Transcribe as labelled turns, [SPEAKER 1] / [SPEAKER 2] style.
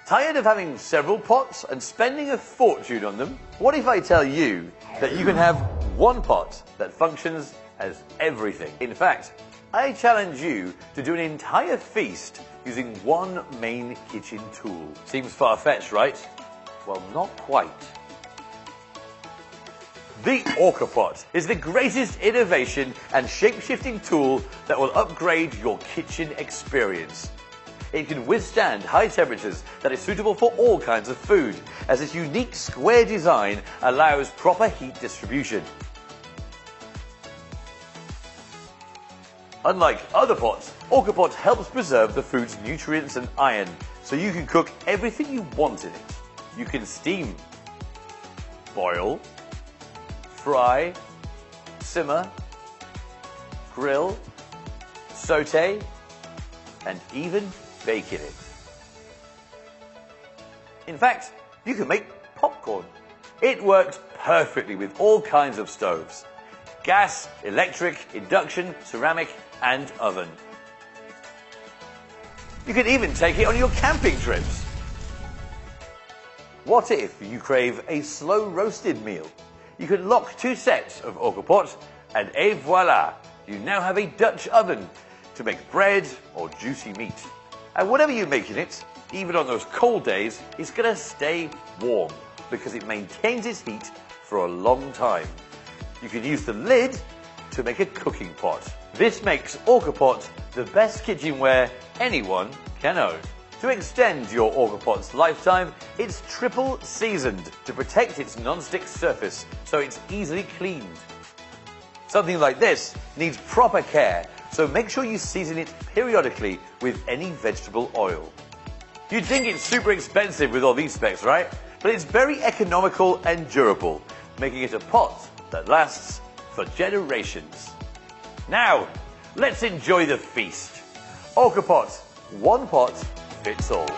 [SPEAKER 1] Tired of having several pots and spending a fortune on them? What if I tell you that you can have one pot that functions as everything? In fact, I challenge you to do an entire feast using one main kitchen tool. Seems far-fetched, right? Well, not quite. The Orca Pot is the greatest innovation and shape-shifting tool that will upgrade your kitchen experience. It can withstand high temperatures that is suitable for all kinds of food, as its unique square design allows proper heat distribution. Unlike other pots, Orca Pot helps preserve the food's nutrients and iron, so you can cook everything you want in it. You can steam, boil, fry, simmer, grill, saute, and even bake in it. In fact, you can make popcorn. It works perfectly with all kinds of stoves: gas, electric, induction, ceramic, and oven. You can even take it on your camping trips. What if you crave a slow roasted meal? You can lock 2 sets of Orca Pot and et voila, you now have a Dutch oven to make bread or juicy meat. And whatever you make in it, even on those cold days, it's going to stay warm because it maintains its heat for a long time. You can use the lid to make a cooking pot. This makes Orca Pot the best kitchenware anyone can own. To extend your Orca Pot's lifetime, it's triple seasoned to protect its non-stick surface so it's easily cleaned. Something like this needs proper care, so make sure you season it periodically with any vegetable oil. You'd think it's super expensive with all these specs, right? But it's very economical and durable, making it a pot that lasts for generations. Now, let's enjoy the feast. Orca Pot, one pot fits all.